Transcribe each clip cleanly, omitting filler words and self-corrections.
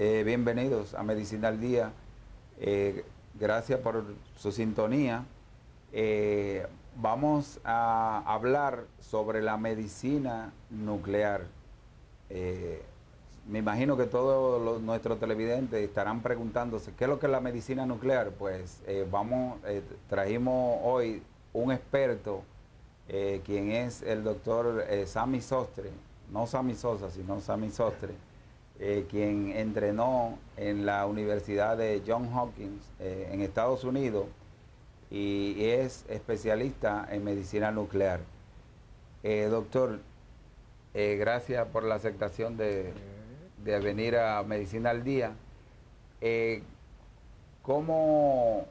Bienvenidos a Medicina al Día. Gracias por su sintonía. Vamos a hablar sobre la medicina nuclear. Me imagino que todos nuestros televidentes estarán preguntándose qué es lo que es la medicina nuclear. Pues trajimos hoy un experto, quien es el doctor Sammy Sostre, no Sammy Sosa, sino Sammy Sostre, quien entrenó en la Universidad de Johns Hopkins en Estados Unidos y es especialista en medicina nuclear. Doctor, gracias por la aceptación de venir a Medicina al Día. ¿Cómo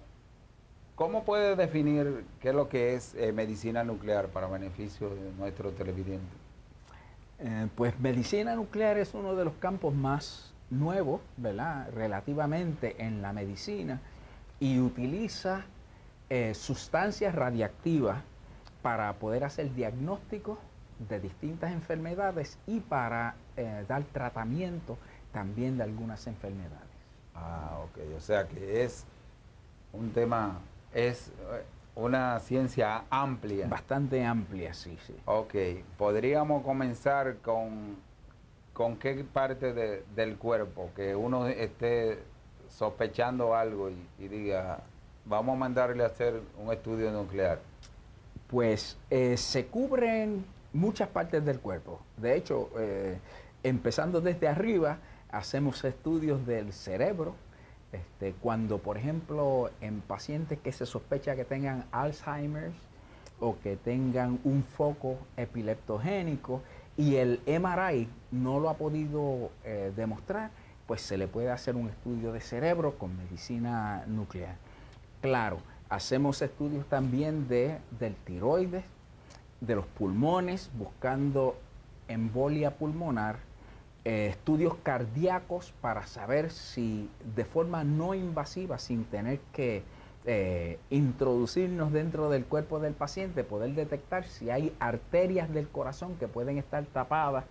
puede definir qué es lo que es medicina nuclear para beneficio de nuestro televidente? Pues medicina nuclear es uno de los campos más nuevos, ¿verdad?, relativamente en la medicina, y utiliza sustancias radiactivas para poder hacer diagnósticos de distintas enfermedades y para dar tratamiento también de algunas enfermedades. Ok, o sea que es un tema, es una ciencia amplia. Bastante amplia, sí. Ok, podríamos comenzar con qué parte del cuerpo, que uno esté sospechando algo y diga, vamos a mandarle a hacer un estudio nuclear. Pues se cubren muchas partes del cuerpo. De hecho, empezando desde arriba, hacemos estudios del cerebro. Cuando, por ejemplo, en pacientes que se sospecha que tengan Alzheimer o que tengan un foco epileptogénico y el MRI no lo ha podido demostrar, pues se le puede hacer un estudio de cerebro con medicina nuclear. Claro, hacemos estudios también del tiroides, de los pulmones, buscando embolia pulmonar, estudios cardíacos para saber si de forma no invasiva, sin tener que introducirnos dentro del cuerpo del paciente, poder detectar si hay arterias del corazón que pueden estar tapadas.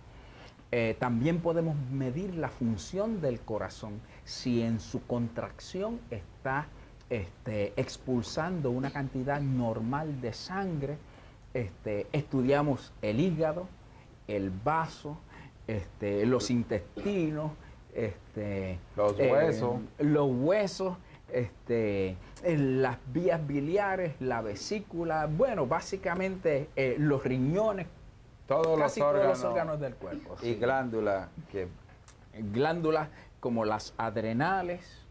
También podemos medir la función del corazón, si en su contracción está expulsando una cantidad normal de sangre. Estudiamos el hígado, el vaso, los intestinos, los huesos, las vías biliares, la vesícula, bueno, básicamente los riñones, todos los órganos del cuerpo. Y sí. Glándulas. Glándulas como las adrenales,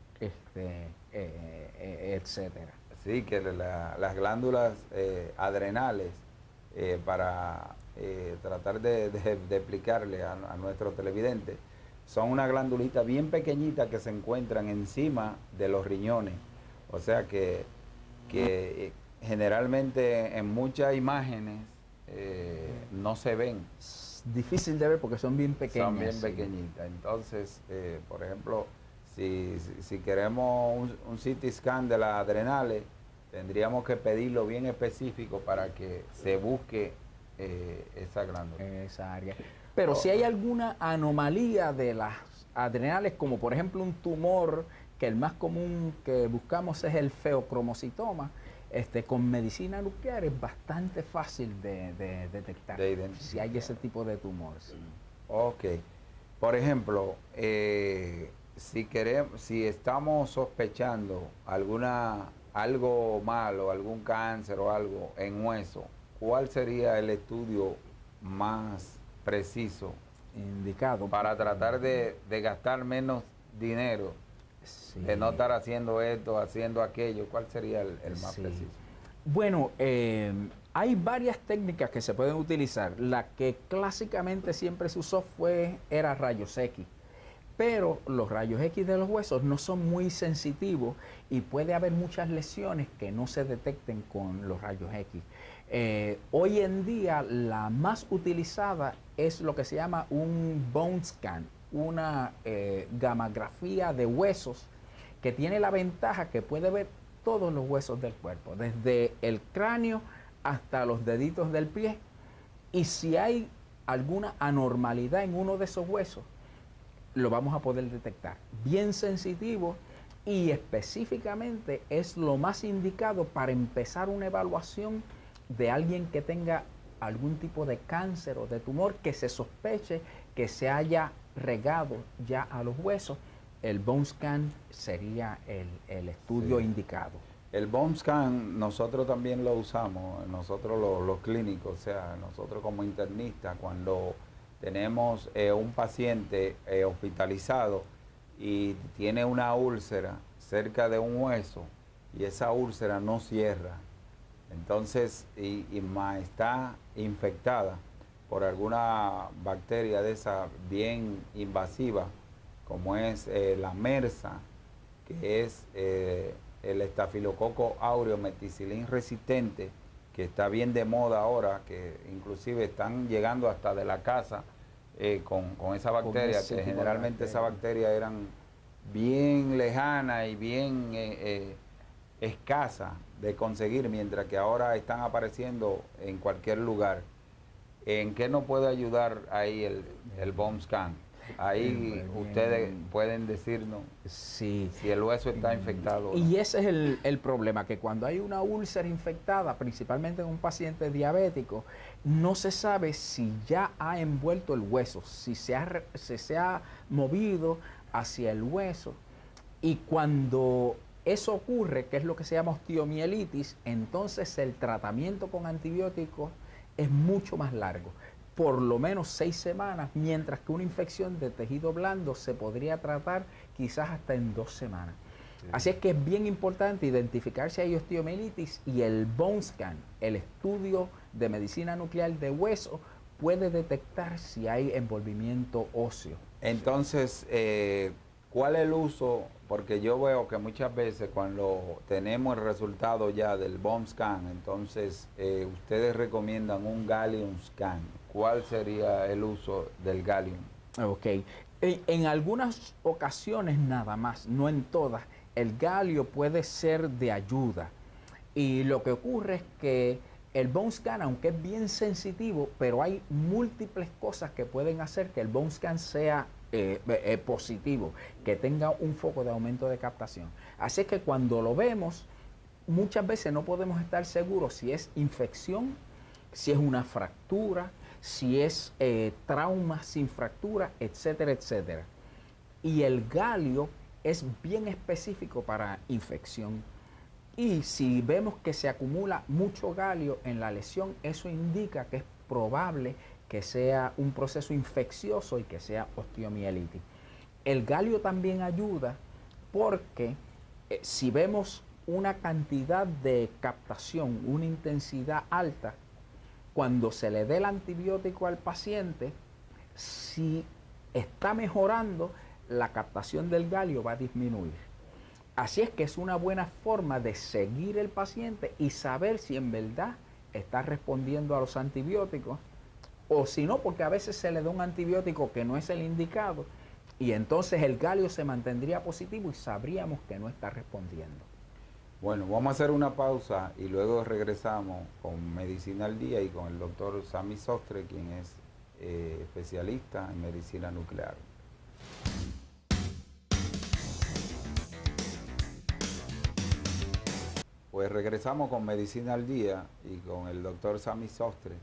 etcétera. Sí, que las glándulas adrenales, para tratar de explicarle a nuestros televidentes, son una glandulita bien pequeñita que se encuentran encima de los riñones. O sea que generalmente en muchas imágenes no se ven. Es difícil de ver porque son bien pequeñas. Son bien pequeñitas. Entonces, por ejemplo, si queremos un CT scan de las adrenales, tendríamos que pedirlo bien específico para que se busque esa glándula. Esa área. Pero si hay alguna anomalía de las adrenales, como por ejemplo un tumor, que el más común que buscamos es el feocromocitoma, con medicina nuclear es bastante fácil de detectar si hay ese tipo de tumor. Sí. Ok. Por ejemplo, si estamos sospechando algo malo, algún cáncer o algo en hueso, ¿cuál sería el estudio más preciso indicado para tratar de gastar menos dinero? Sí. De no estar haciendo esto, haciendo aquello. ¿Cuál sería el más preciso? Bueno, hay varias técnicas que se pueden utilizar. La que clásicamente siempre se usó era rayos X. Pero los rayos X de los huesos no son muy sensitivos y puede haber muchas lesiones que no se detecten con los rayos X. Hoy en día la más utilizada es lo que se llama un bone scan, una gamografía de huesos que tiene la ventaja que puede ver todos los huesos del cuerpo, desde el cráneo hasta los deditos del pie, y si hay alguna anormalidad en uno de esos huesos, lo vamos a poder detectar. Bien sensitivo y específicamente es lo más indicado para empezar una evaluación de alguien que tenga algún tipo de cáncer o de tumor que se sospeche que se haya regado ya a los huesos. El bone scan sería el estudio indicado. El bone scan nosotros también lo usamos, nosotros los clínicos, o sea, nosotros como internistas, cuando tenemos un paciente hospitalizado y tiene una úlcera cerca de un hueso y esa úlcera no cierra, entonces y más está infectada por alguna bacteria de esa bien invasiva, como es la MRSA, que es el estafilococo áureo meticilín resistente, que está bien de moda ahora, que inclusive están llegando hasta de la casa con esa bacteria, que generalmente esa bacteria eran bien lejana y bien escasa de conseguir, mientras que ahora están apareciendo en cualquier lugar. ¿En qué nos puede ayudar ahí el bone scan? Ahí ustedes pueden decirnos si el hueso está infectado. Y ese es el problema, que cuando hay una úlcera infectada, principalmente en un paciente diabético, no se sabe si ya ha envuelto el hueso, si se ha movido hacia el hueso. Y cuando eso ocurre, que es lo que se llama osteomielitis, entonces el tratamiento con antibióticos es mucho más largo, por lo menos 6 semanas, mientras que una infección de tejido blando se podría tratar quizás hasta en 2 semanas. Sí. Así es que es bien importante identificar si hay osteomielitis, y el bone scan, el estudio de medicina nuclear de hueso, puede detectar si hay envolvimiento óseo. Entonces, ¿cuál es el uso? Porque yo veo que muchas veces cuando tenemos el resultado ya del bone scan, entonces ustedes recomiendan un gallium scan. ¿Cuál sería el uso del gallium? Ok. En algunas ocasiones nada más, no en todas, el galio puede ser de ayuda. Y lo que ocurre es que el bone scan, aunque es bien sensitivo, pero hay múltiples cosas que pueden hacer que el bone scan sea positivo, que tenga un foco de aumento de captación. Así que cuando lo vemos, muchas veces no podemos estar seguros si es infección, si es una fractura, si es trauma sin fractura, etcétera, etcétera. Y el galio es bien específico para infección. Y si vemos que se acumula mucho galio en la lesión, eso indica que es probable que sea un proceso infeccioso y que sea osteomielitis. El galio también ayuda porque si vemos una cantidad de captación, una intensidad alta, cuando se le dé el antibiótico al paciente, si está mejorando, la captación del galio va a disminuir. Así es que es una buena forma de seguir el paciente y saber si en verdad está respondiendo a los antibióticos, o si no, porque a veces se le da un antibiótico que no es el indicado, y entonces el galio se mantendría positivo y sabríamos que no está respondiendo. Bueno, vamos a hacer una pausa y luego regresamos con Medicina al Día y con el doctor Sammy Sostre, quien es especialista en medicina nuclear. Pues regresamos con Medicina al Día y con el doctor Sammy Sostre.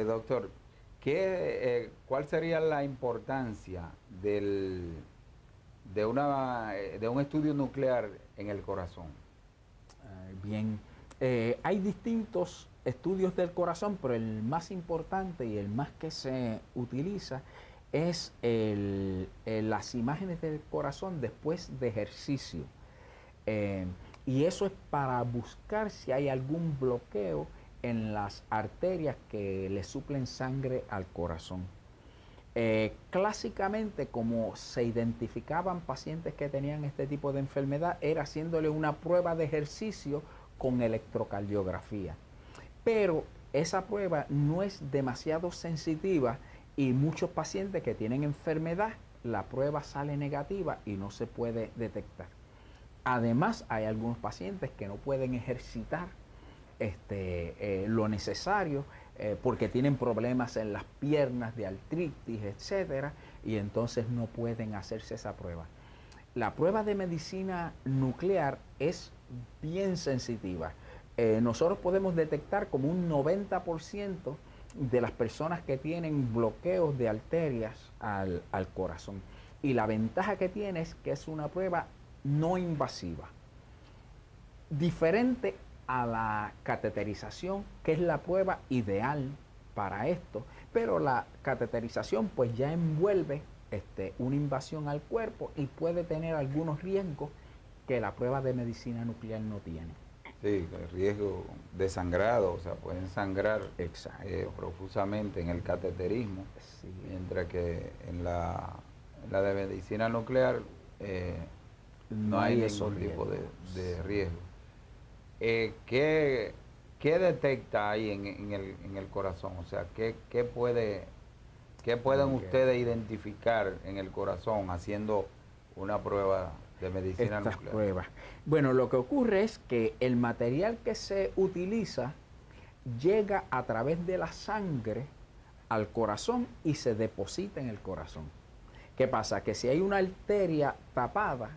Doctor, ¿cuál sería la importancia de un estudio nuclear en el corazón? Bien, hay distintos estudios del corazón, pero el más importante y el más que se utiliza es las imágenes del corazón después de ejercicio. Y eso es para buscar si hay algún bloqueo en las arterias que le suplen sangre al corazón. Clásicamente, como se identificaban pacientes que tenían este tipo de enfermedad, era haciéndole una prueba de ejercicio con electrocardiografía. Pero esa prueba no es demasiado sensitiva y muchos pacientes que tienen enfermedad, la prueba sale negativa y no se puede detectar. Además, hay algunos pacientes que no pueden ejercitar lo necesario porque tienen problemas en las piernas de artritis, etcétera. y entonces no pueden hacerse esa prueba. La prueba de medicina nuclear es bien sensitiva. Nosotros podemos detectar como un 90% de las personas que tienen bloqueos de arterias al corazón. Y la ventaja que tiene es que es una prueba no invasiva. Diferente a la cateterización, que es la prueba ideal para esto, pero la cateterización pues ya envuelve una invasión al cuerpo y puede tener algunos riesgos que la prueba de medicina nuclear no tiene. Sí, el riesgo de sangrado, o sea, pueden sangrar profusamente en el cateterismo, sí, mientras que en la de medicina nuclear no hay ningún tipo de riesgo. ¿Qué detecta ahí en el corazón? O sea, ¿qué pueden ustedes identificar en el corazón haciendo una prueba de medicina estas nuclear? Pruebas. Bueno, lo que ocurre es que el material que se utiliza llega a través de la sangre al corazón y se deposita en el corazón. ¿Qué pasa? Que si hay una arteria tapada,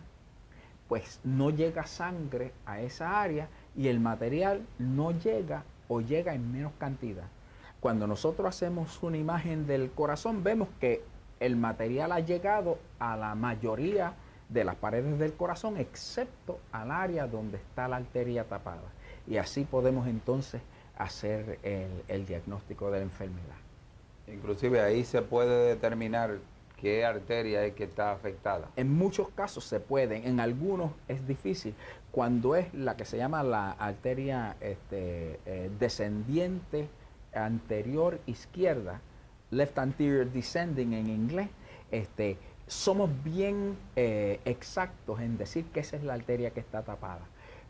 pues no llega sangre a esa área y el material no llega o llega en menos cantidad. Cuando nosotros hacemos una imagen del corazón, vemos que el material ha llegado a la mayoría de las paredes del corazón, excepto al área donde está la arteria tapada. Y así podemos entonces hacer el diagnóstico de la enfermedad. Inclusive ahí se puede determinar qué arteria es que está afectada. En muchos casos se pueden, en algunos es difícil. Cuando es la que se llama la arteria descendiente anterior izquierda, left anterior descending en inglés, somos bien exactos en decir que esa es la arteria que está tapada.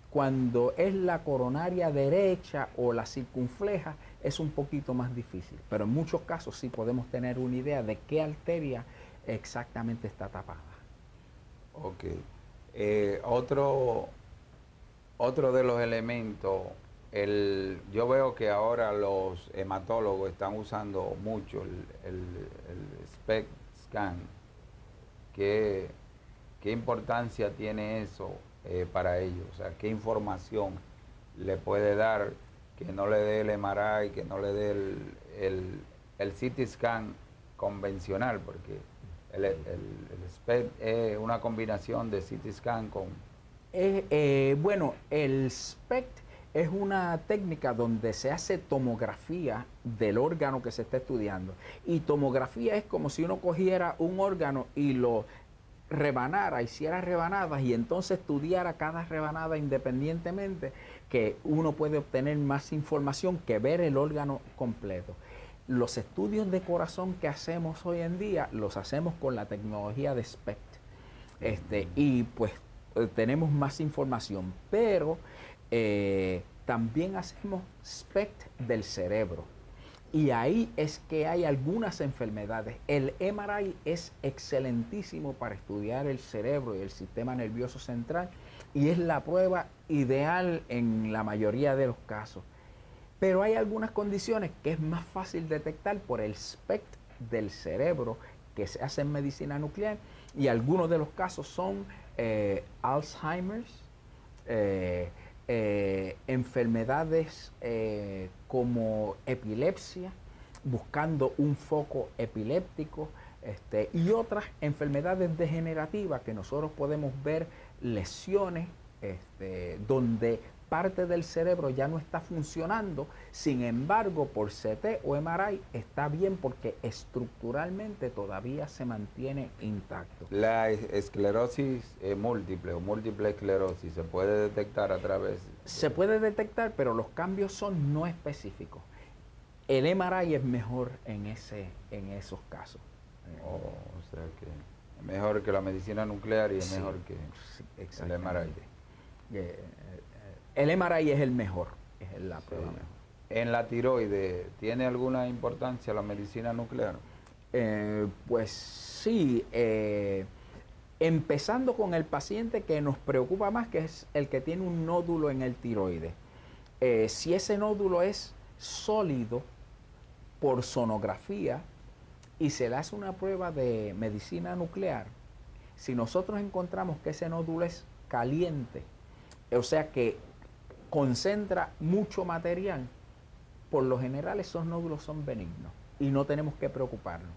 Cuando es la coronaria derecha o la circunfleja es un poquito más difícil, pero en muchos casos sí podemos tener una idea de qué arteria exactamente está tapada. Ok. Otro de los elementos, yo veo que ahora los hematólogos están usando mucho el SPECT scan. ¿Qué importancia tiene eso para ellos? O sea, ¿qué información le puede dar que no le dé el MRI, que no le dé el CT scan convencional? Porque el SPECT es una combinación de CT scan con... Bueno, el SPECT es una técnica donde se hace tomografía del órgano que se está estudiando. Y tomografía es como si uno cogiera un órgano y lo rebanara, hiciera rebanadas y entonces estudiara cada rebanada independientemente, que uno puede obtener más información que ver el órgano completo. Los estudios de corazón que hacemos hoy en día los hacemos con la tecnología de SPECT. Y pues tenemos más información, pero también hacemos SPECT del cerebro. Y ahí es que hay algunas enfermedades. El MRI es excelentísimo para estudiar el cerebro y el sistema nervioso central y es la prueba ideal en la mayoría de los casos. Pero hay algunas condiciones que es más fácil detectar por el SPECT del cerebro que se hace en medicina nuclear, y algunos de los casos son Alzheimer's, enfermedades como epilepsia, buscando un foco epiléptico, y otras enfermedades degenerativas que nosotros podemos ver lesiones donde parte del cerebro ya no está funcionando, sin embargo por CT o MRI está bien porque estructuralmente todavía se mantiene intacto. La esclerosis múltiple o múltiple esclerosis se puede detectar a través... Se puede detectar, pero los cambios son no específicos. El MRI es mejor en esos casos. O sea que es mejor que la medicina nuclear y es mejor que el MRI. El MRI es el mejor, es la prueba mejor. ¿En la tiroide tiene alguna importancia la medicina nuclear? Pues sí, empezando con el paciente que nos preocupa más, que es el que tiene un nódulo en el tiroide. Si ese nódulo es sólido, por sonografía y se le hace una prueba de medicina nuclear, si nosotros encontramos que ese nódulo es caliente, o sea que concentra mucho material, por lo general esos nódulos son benignos y no tenemos que preocuparnos.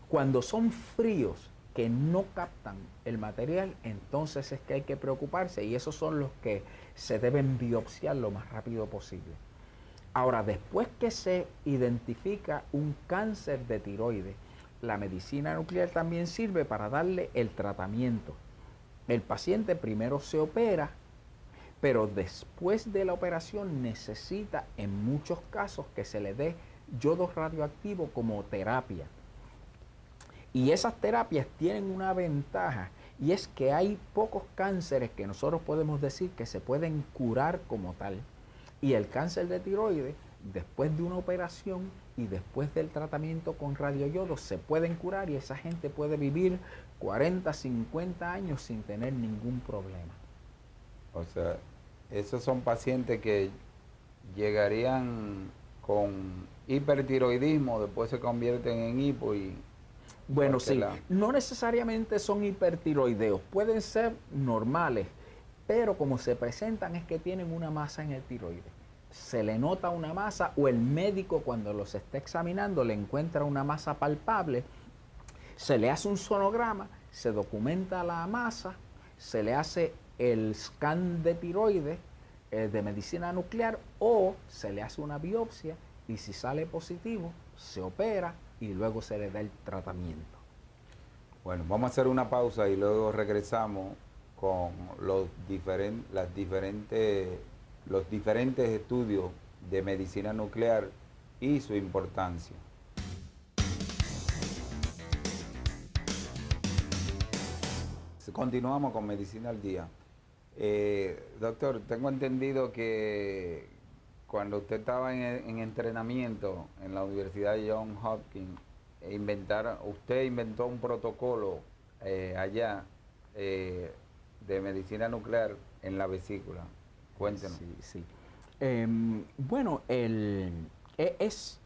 Cuando son fríos, que no captan el material, entonces es que hay que preocuparse, y esos son los que se deben biopsiar lo más rápido posible. Ahora, después que se identifica un cáncer de tiroides, la medicina nuclear también sirve para darle el tratamiento. El paciente primero se opera, pero después de la operación necesita en muchos casos que se le dé yodo radioactivo como terapia. Y esas terapias tienen una ventaja, y es que hay pocos cánceres que nosotros podemos decir que se pueden curar como tal. Y el cáncer de tiroides, después de una operación y después del tratamiento con radioyodo, se pueden curar, y esa gente puede vivir 40, 50 años sin tener ningún problema. O sea, esos son pacientes que llegarían con hipertiroidismo, después se convierten en hipo y... Bueno, sí, no necesariamente son hipertiroideos, pueden ser normales, pero como se presentan es que tienen una masa en el tiroides. Se le nota una masa, o el médico cuando los está examinando le encuentra una masa palpable, se le hace un sonograma, se documenta la masa, se le hace el scan de tiroides de medicina nuclear, o se le hace una biopsia, y si sale positivo, se opera y luego se le da el tratamiento. Bueno, vamos a hacer una pausa y luego regresamos con los diferentes estudios de medicina nuclear y su importancia. Continuamos con Medicina al Día. Doctor, tengo entendido que cuando usted estaba en entrenamiento en la Universidad de Johns Hopkins, usted inventó un protocolo allá de medicina nuclear en la vesícula. Cuéntenos. Sí. Bueno, es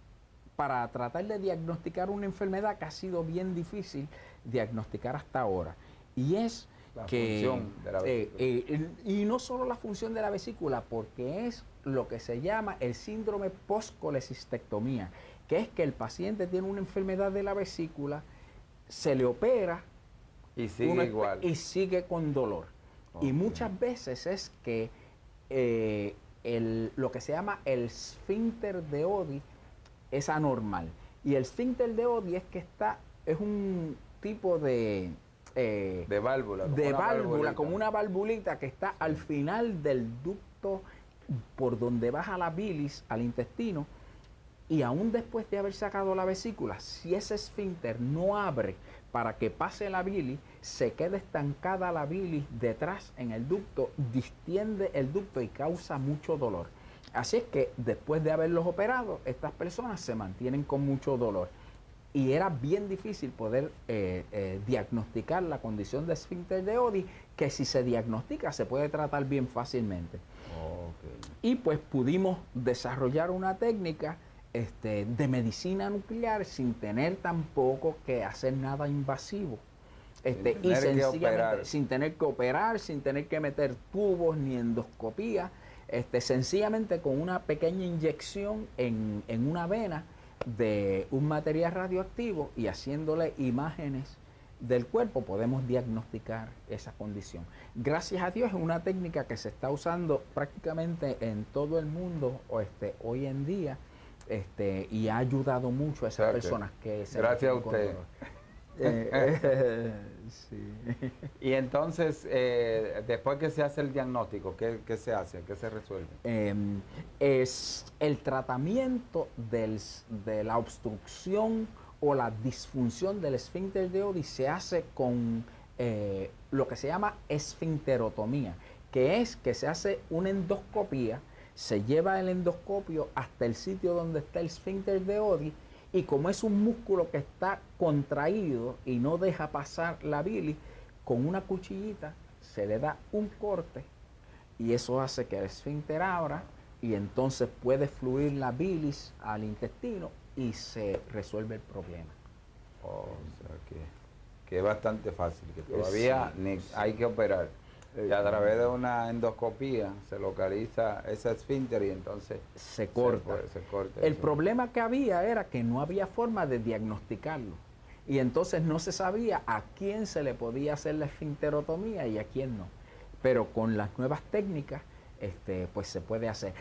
para tratar de diagnosticar una enfermedad que ha sido bien difícil diagnosticar hasta ahora. Y es la función de la vesícula. Y no solo la función de la vesícula, porque es lo que se llama el síndrome post-colecistectomía, que es que el paciente tiene una enfermedad de la vesícula, se le opera y sigue igual. Y sigue con dolor. Okay. Y muchas veces es que lo que se llama el esfínter de Oddi es anormal. Y el esfínter de Oddi es un tipo de válvula. Como una valvulita que está al final del ducto por donde baja la bilis al intestino, y aún después de haber sacado la vesícula, si ese esfínter no abre para que pase la bilis, se queda estancada la bilis detrás en el ducto, distiende el ducto y causa mucho dolor. Así es que después de haberlos operado, estas personas se mantienen con mucho dolor. Y era bien difícil poder diagnosticar la condición de esfínter de Oddi, que si se diagnostica se puede tratar bien fácilmente. Okay. Y pues pudimos desarrollar una técnica de medicina nuclear sin tener tampoco que hacer nada invasivo. Y sencillamente sin tener que operar, sin tener que meter tubos ni endoscopía, sencillamente con una pequeña inyección en una vena de un material radioactivo, y haciéndole imágenes del cuerpo podemos diagnosticar esa condición. Gracias a Dios es una técnica que se está usando prácticamente en todo el mundo hoy en día, y ha ayudado mucho a esas personas que se... Gracias a usted. Sí. Y entonces, después que se hace el diagnóstico, ¿qué se hace? ¿Qué se resuelve? Es el tratamiento de la obstrucción o la disfunción del esfínter de Oddi, se hace con lo que se llama esfinterotomía, que es que se hace una endoscopía, se lleva el endoscopio hasta el sitio donde está el esfínter de Oddi, y como es un músculo que está contraído y no deja pasar la bilis, con una cuchillita se le da un corte, y eso hace que el esfínter abra, y entonces puede fluir la bilis al intestino y se resuelve el problema. O sea que es bastante fácil, que todavía Sí, ni sí. hay que operar. Y a través de una endoscopía se localiza ese esfínter y entonces Se corta. se corta El eso. problema que había era que no había forma de diagnosticarlo. Y entonces no se sabía a quién se le podía hacer la esfinterotomía y a quién no. Pero con las nuevas técnicas, pues se puede hacer.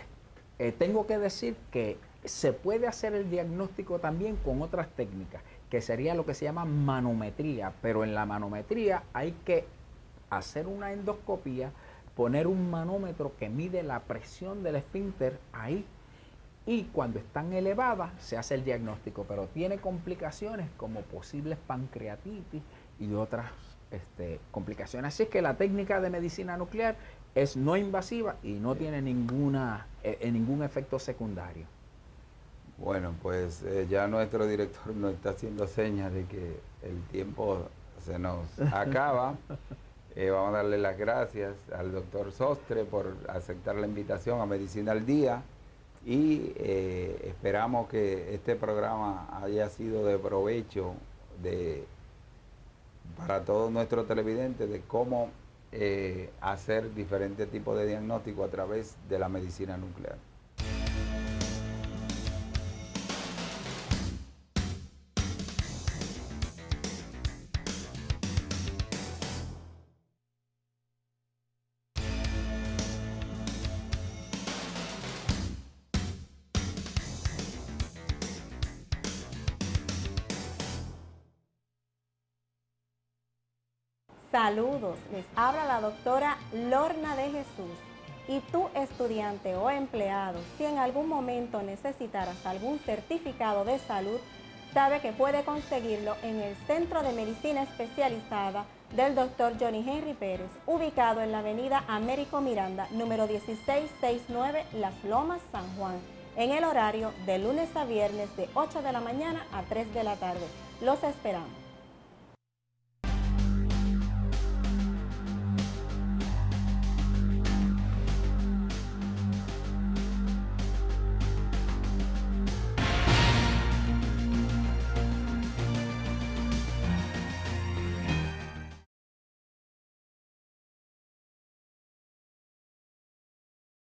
Tengo que decir que se puede hacer el diagnóstico también con otras técnicas, que sería lo que se llama manometría. Pero en la manometría hay que hacer una endoscopía, poner un manómetro que mide la presión del esfínter ahí, y cuando están elevadas se hace el diagnóstico, pero tiene complicaciones como posibles pancreatitis y otras complicaciones. Así es que la técnica de medicina nuclear es no invasiva y no tiene ningún efecto secundario. Bueno, pues ya nuestro director nos está haciendo señas de que el tiempo se nos acaba. Vamos a darle las gracias al doctor Sostre por aceptar la invitación a Medicina al Día y esperamos que este programa haya sido de provecho para todos nuestros televidentes de cómo hacer diferentes tipos de diagnóstico a través de la medicina nuclear. Saludos, les habla la doctora Lorna de Jesús. Y tú, estudiante o empleado, si en algún momento necesitaras algún certificado de salud, sabe que puede conseguirlo en el Centro de Medicina Especializada del Dr. Johnny Henry Pérez, ubicado en la avenida Américo Miranda, número 1669, Las Lomas, San Juan, en el horario de lunes a viernes de 8 de la mañana a 3 de la tarde. Los esperamos.